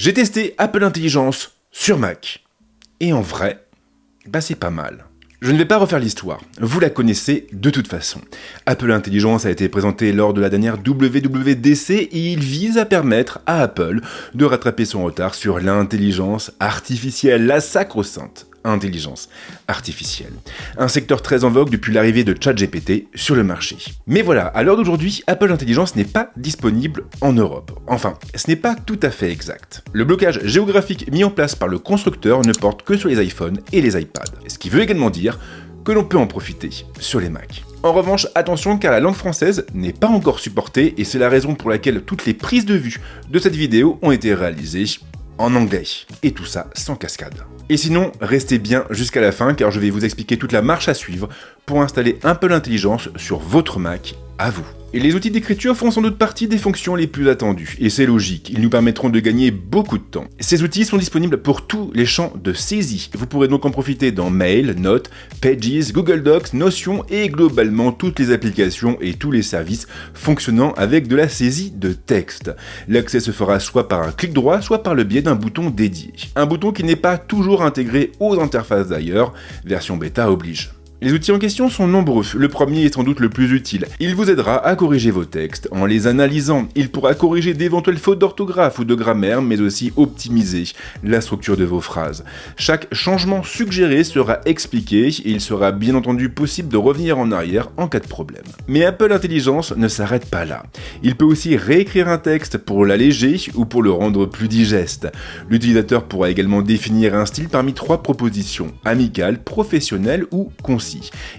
J'ai testé Apple Intelligence sur Mac. Et en vrai, c'est pas mal. Je ne vais pas refaire l'histoire, vous la connaissez de toute façon. Apple Intelligence a été présenté lors de la dernière WWDC et il vise à permettre à Apple de rattraper son retard sur l'intelligence artificielle, la sacro-sainte intelligence artificielle. Un secteur très en vogue depuis l'arrivée de ChatGPT sur le marché. Mais voilà, à l'heure d'aujourd'hui, Apple Intelligence n'est pas disponible en Europe. Enfin, ce n'est pas tout à fait exact. Le blocage géographique mis en place par le constructeur ne porte que sur les iPhones et les iPads. Ce qui veut également dire que l'on peut en profiter sur les Mac. En revanche, attention car la langue française n'est pas encore supportée et c'est la raison pour laquelle toutes les prises de vue de cette vidéo ont été réalisées en anglais. Et tout ça sans cascade. Et sinon, restez bien jusqu'à la fin car je vais vous expliquer toute la marche à suivre pour installer Apple Intelligence sur votre Mac à vous. Et les outils d'écriture font sans doute partie des fonctions les plus attendues, et c'est logique, ils nous permettront de gagner beaucoup de temps. Ces outils sont disponibles pour tous les champs de saisie. Vous pourrez donc en profiter dans Mail, Notes, Pages, Google Docs, Notion et globalement toutes les applications et tous les services fonctionnant avec de la saisie de texte. L'accès se fera soit par un clic droit, soit par le biais d'un bouton dédié. Un bouton qui n'est pas toujours intégré aux interfaces d'ailleurs, version bêta oblige. Les outils en question sont nombreux, le premier est sans doute le plus utile. Il vous aidera à corriger vos textes en les analysant. Il pourra corriger d'éventuelles fautes d'orthographe ou de grammaire, mais aussi optimiser la structure de vos phrases. Chaque changement suggéré sera expliqué et il sera bien entendu possible de revenir en arrière en cas de problème. Mais Apple Intelligence ne s'arrête pas là. Il peut aussi réécrire un texte pour l'alléger ou pour le rendre plus digeste. L'utilisateur pourra également définir un style parmi 3 propositions, amical, professionnel ou concis.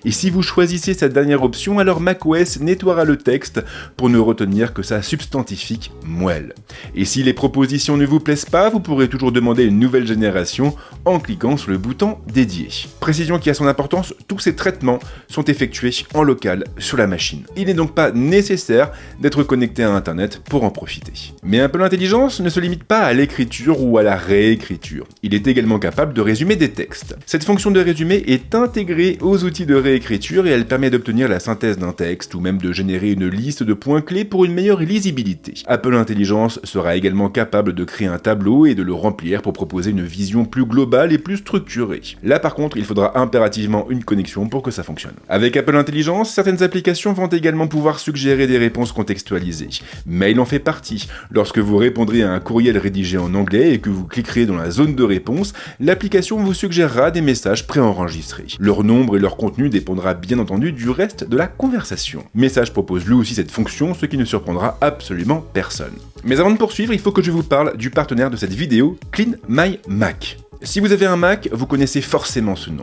Et si vous choisissez cette dernière option, alors macOS nettoiera le texte pour ne retenir que sa substantifique moelle. Et si les propositions ne vous plaisent pas, vous pourrez toujours demander une nouvelle génération en cliquant sur le bouton dédié. Précision qui a son importance, tous ces traitements sont effectués en local sur la machine. Il n'est donc pas nécessaire d'être connecté à Internet pour en profiter. Mais Apple Intelligence ne se limite pas à l'écriture ou à la réécriture. Il est également capable de résumer des textes. Cette fonction de résumé est intégrée aux outils de réécriture et elle permet d'obtenir la synthèse d'un texte ou même de générer une liste de points clés pour une meilleure lisibilité. Apple Intelligence sera également capable de créer un tableau et de le remplir pour proposer une vision plus globale et plus structurée. Là par contre, il faudra impérativement une connexion pour que ça fonctionne. Avec Apple Intelligence, certaines applications vont également pouvoir suggérer des réponses contextualisées. Mail en fait partie. Lorsque vous répondrez à un courriel rédigé en anglais et que vous cliquerez dans la zone de réponse, l'application vous suggérera des messages préenregistrés. Leur nombre et leur contenu dépendra bien entendu du reste de la conversation. Message propose lui aussi cette fonction, ce qui ne surprendra absolument personne. Mais avant de poursuivre, il faut que je vous parle du partenaire de cette vidéo, Clean My Mac. Si vous avez un Mac, vous connaissez forcément ce nom.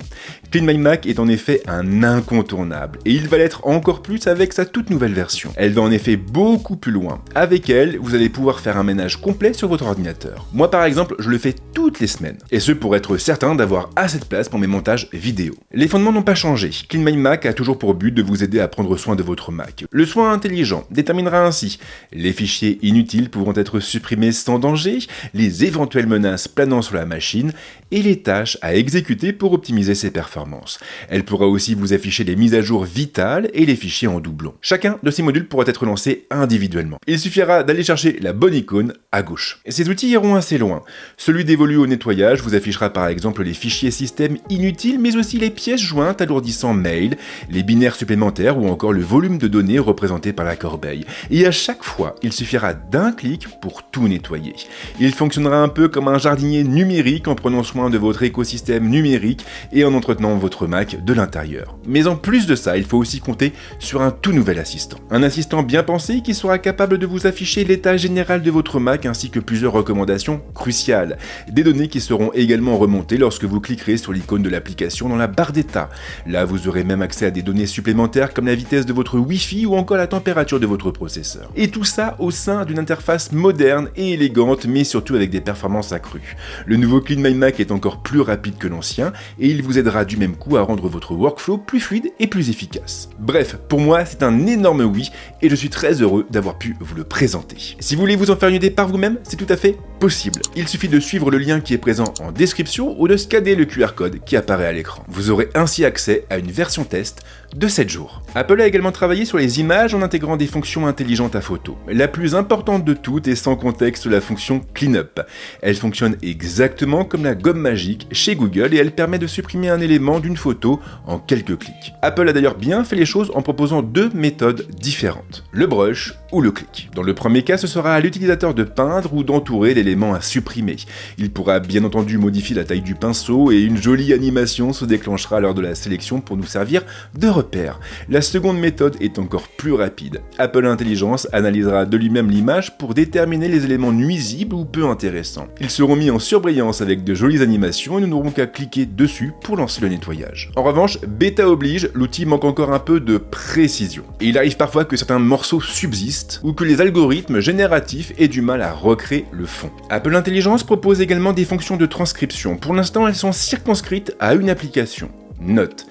Clean My Mac est en effet un incontournable, et il va l'être encore plus avec sa toute nouvelle version. Elle va en effet beaucoup plus loin. Avec elle, vous allez pouvoir faire un ménage complet sur votre ordinateur. Moi par exemple, je le fais toutes les semaines, et ce pour être certain d'avoir assez de place pour mes montages vidéo. Les fondements n'ont pas changé. Clean My Mac a toujours pour but de vous aider à prendre soin de votre Mac. Le soin intelligent déterminera ainsi les fichiers inutiles pouvant être supprimés sans danger, les éventuelles menaces planant sur la machine, et les tâches à exécuter pour optimiser ses performances. Elle pourra aussi vous afficher les mises à jour vitales et les fichiers en doublon. Chacun de ces modules pourra être lancé individuellement. Il suffira d'aller chercher la bonne icône à gauche. Ces outils iront assez loin. Celui dévolu au nettoyage vous affichera par exemple les fichiers système inutiles, mais aussi les pièces jointes alourdissant mail, les binaires supplémentaires ou encore le volume de données représenté par la corbeille. Et à chaque fois, il suffira d'un clic pour tout nettoyer. Il fonctionnera un peu comme un jardinier numérique en prenant soin de votre écosystème numérique et en entretenant votre Mac de l'intérieur. Mais en plus de ça, il faut aussi compter sur un tout nouvel assistant. Un assistant bien pensé qui sera capable de vous afficher l'état général de votre Mac ainsi que plusieurs recommandations cruciales. Des données qui seront également remontées lorsque vous cliquerez sur l'icône de l'application dans la barre d'état. Là, vous aurez même accès à des données supplémentaires comme la vitesse de votre Wi-Fi ou encore la température de votre processeur. Et tout ça au sein d'une interface moderne et élégante, mais surtout avec des performances accrues. Le nouveau Clean My Mac Mac est encore plus rapide que l'ancien et il vous aidera du même coup à rendre votre workflow plus fluide et plus efficace. Bref, pour moi c'est un énorme oui et je suis très heureux d'avoir pu vous le présenter. Si vous voulez vous en faire une idée par vous-même, c'est tout à fait possible. Il suffit de suivre le lien qui est présent en description ou de scanner le QR code qui apparaît à l'écran. Vous aurez ainsi accès à une version test de 7 jours. Apple a également travaillé sur les images en intégrant des fonctions intelligentes à photo. La plus importante de toutes est sans contexte la fonction Cleanup. Elle fonctionne exactement comme la gomme magique chez Google et elle permet de supprimer un élément d'une photo en quelques clics. Apple a d'ailleurs bien fait les choses en proposant deux méthodes différentes, le brush ou le clic. Dans le premier cas, ce sera à l'utilisateur de peindre ou d'entourer l'élément à supprimer. Il pourra bien entendu modifier la taille du pinceau et une jolie animation se déclenchera lors de la sélection pour nous servir de repère. La seconde méthode est encore plus rapide. Apple Intelligence analysera de lui-même l'image pour déterminer les éléments nuisibles ou peu intéressants. Ils seront mis en surbrillance avec de jolies animations et nous n'aurons qu'à cliquer dessus pour lancer le nettoyage. En revanche, bêta oblige, l'outil manque encore un peu de précision. Et il arrive parfois que certains morceaux subsistent ou que les algorithmes génératifs aient du mal à recréer le fond. Apple Intelligence propose également des fonctions de transcription. Pour l'instant, elles sont circonscrites à une application, Note.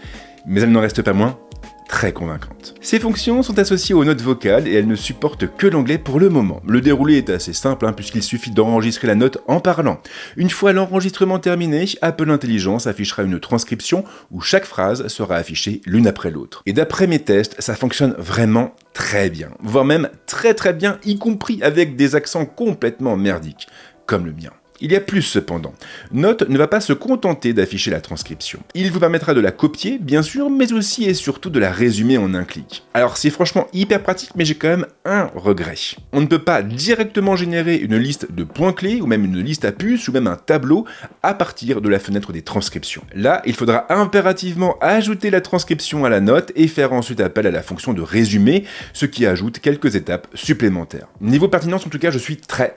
Mais elles n'en restent pas moins très convaincantes. Ces fonctions sont associées aux notes vocales et elles ne supportent que l'anglais pour le moment. Le déroulé est assez simple puisqu'il suffit d'enregistrer la note en parlant. Une fois l'enregistrement terminé, Apple Intelligence affichera une transcription où chaque phrase sera affichée l'une après l'autre. Et d'après mes tests, ça fonctionne vraiment très bien, voire même très bien, y compris avec des accents complètement merdiques, comme le mien. Il y a plus cependant. Note ne va pas se contenter d'afficher la transcription. Il vous permettra de la copier, bien sûr, mais aussi et surtout de la résumer en un clic. Alors c'est franchement hyper pratique, mais j'ai quand même un regret. On ne peut pas directement générer une liste de points clés, ou même une liste à puces, ou même un tableau, à partir de la fenêtre des transcriptions. Là, il faudra impérativement ajouter la transcription à la note et faire ensuite appel à la fonction de résumé, ce qui ajoute quelques étapes supplémentaires. Niveau pertinence, en tout cas, je suis très,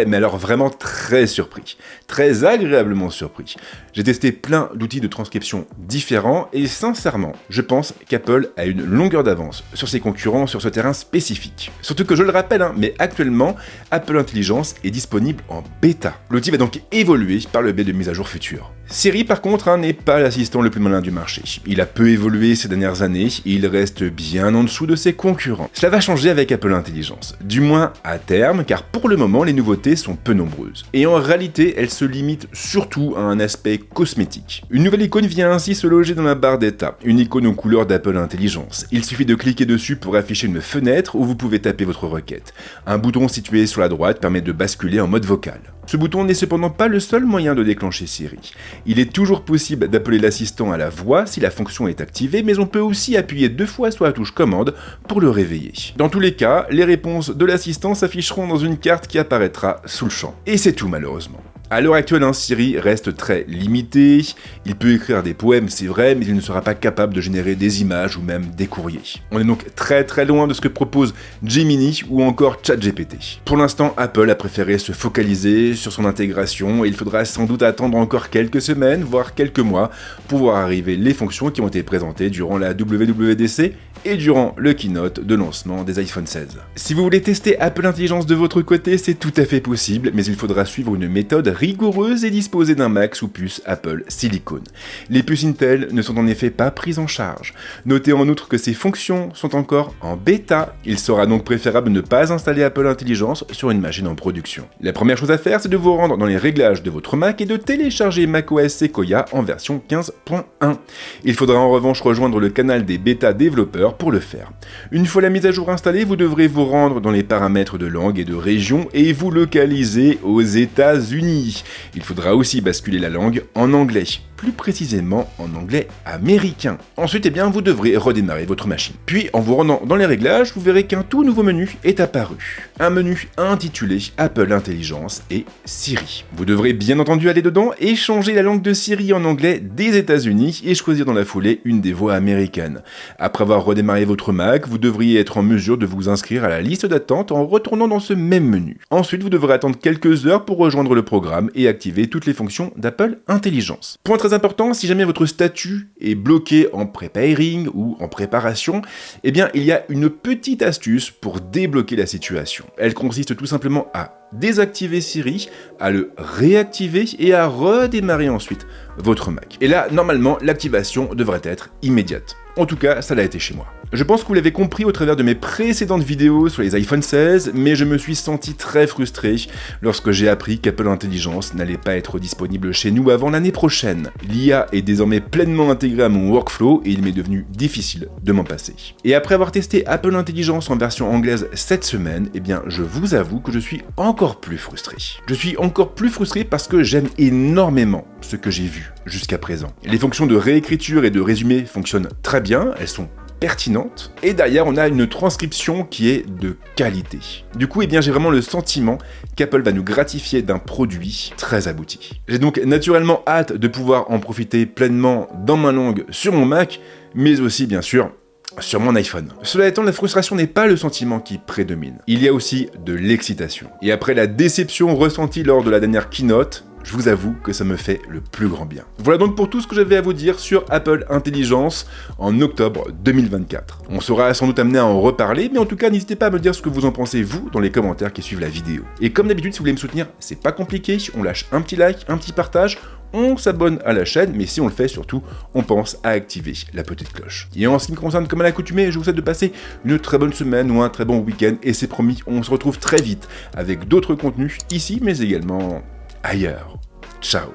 mais alors vraiment très surpris, très agréablement surpris. J'ai testé plein d'outils de transcription différents et sincèrement, je pense qu'Apple a une longueur d'avance sur ses concurrents sur ce terrain spécifique. Surtout que je le rappelle, mais actuellement, Apple Intelligence est disponible en bêta. L'outil va donc évoluer par le biais de mises à jour futures. Siri par contre n'est pas l'assistant le plus malin du marché. Il a peu évolué ces dernières années et il reste bien en dessous de ses concurrents. Cela va changer avec Apple Intelligence, du moins à terme, car pour le moment les nouveautés sont peu nombreuses. Et en réalité, elles se limitent surtout à un aspect cosmétique. Une nouvelle icône vient ainsi se loger dans la barre d'état, une icône aux couleurs d'Apple Intelligence. Il suffit de cliquer dessus pour afficher une fenêtre où vous pouvez taper votre requête. Un bouton situé sur la droite permet de basculer en mode vocal. Ce bouton n'est cependant pas le seul moyen de déclencher Siri. Il est toujours possible d'appeler l'assistant à la voix si la fonction est activée, mais on peut aussi appuyer 2 fois sur la touche commande pour le réveiller. Dans tous les cas, les réponses de l'assistant s'afficheront dans une carte qui apparaîtra sous le champ. Et c'est tout malheureusement. À l'heure actuelle, Siri reste très limité, il peut écrire des poèmes c'est vrai, mais il ne sera pas capable de générer des images ou même des courriers. On est donc très loin de ce que propose Gemini ou encore ChatGPT. Pour l'instant, Apple a préféré se focaliser sur son intégration et il faudra sans doute attendre encore quelques semaines, voire quelques mois, pour voir arriver les fonctions qui ont été présentées durant la WWDC et durant le keynote de lancement des iPhone 16. Si vous voulez tester Apple Intelligence de votre côté, c'est tout à fait possible, mais il faudra suivre une méthode rigoureuse et disposer d'un Mac sous puce Apple Silicon. Les puces Intel ne sont en effet pas prises en charge. Notez en outre que ces fonctions sont encore en bêta. Il sera donc préférable de ne pas installer Apple Intelligence sur une machine en production. La première chose à faire, c'est de vous rendre dans les réglages de votre Mac et de télécharger macOS Sequoia en version 15.1. Il faudra en revanche rejoindre le canal des bêta développeurs pour le faire. Une fois la mise à jour installée, vous devrez vous rendre dans les paramètres de langue et de région et vous localiser aux États-Unis. Il faudra aussi basculer la langue en anglais, plus précisément en anglais américain. Ensuite, vous devrez redémarrer votre machine. Puis, en vous rendant dans les réglages, vous verrez qu'un tout nouveau menu est apparu. Un menu intitulé Apple Intelligence et Siri. Vous devrez bien entendu aller dedans et changer la langue de Siri en anglais des États-Unis et choisir dans la foulée une des voix américaines. Après avoir redémarré votre Mac, vous devriez être en mesure de vous inscrire à la liste d'attente en retournant dans ce même menu. Ensuite, vous devrez attendre quelques heures pour rejoindre le programme et activer toutes les fonctions d'Apple Intelligence. Point très très important, si jamais votre statut est bloqué en preparing ou en préparation, eh bien il y a une petite astuce pour débloquer la situation. Elle consiste tout simplement à désactiver Siri, à le réactiver et à redémarrer ensuite votre Mac. Et là, normalement, l'activation devrait être immédiate. En tout cas, ça l'a été chez moi. Je pense que vous l'avez compris au travers de mes précédentes vidéos sur les iPhone 16, mais je me suis senti très frustré lorsque j'ai appris qu'Apple Intelligence n'allait pas être disponible chez nous avant l'année prochaine. L'IA est désormais pleinement intégrée à mon workflow et il m'est devenu difficile de m'en passer. Et après avoir testé Apple Intelligence en version anglaise cette semaine, eh bien je vous avoue que je suis encore plus frustré. Je suis encore plus frustré parce que j'aime énormément ce que j'ai vu jusqu'à présent. Les fonctions de réécriture et de résumé fonctionnent très bien, elles sont pertinente, et derrière on a une transcription qui est de qualité. Du coup, eh bien, j'ai vraiment le sentiment qu'Apple va nous gratifier d'un produit très abouti. J'ai donc naturellement hâte de pouvoir en profiter pleinement dans ma langue sur mon Mac, mais aussi bien sûr sur mon iPhone. Cela étant, la frustration n'est pas le sentiment qui prédomine. Il y a aussi de l'excitation. Et après la déception ressentie lors de la dernière keynote, je vous avoue que ça me fait le plus grand bien. Voilà donc pour tout ce que j'avais à vous dire sur Apple Intelligence en octobre 2024. On sera sans doute amené à en reparler, mais en tout cas, n'hésitez pas à me dire ce que vous en pensez, vous, dans les commentaires qui suivent la vidéo. Et comme d'habitude, si vous voulez me soutenir, c'est pas compliqué, on lâche un petit like, un petit partage, on s'abonne à la chaîne, mais si on le fait, surtout, on pense à activer la petite cloche. Et en ce qui me concerne, comme à l'accoutumée, je vous souhaite de passer une très bonne semaine ou un très bon week-end, et c'est promis, on se retrouve très vite avec d'autres contenus ici, mais également ailleurs. Ciao.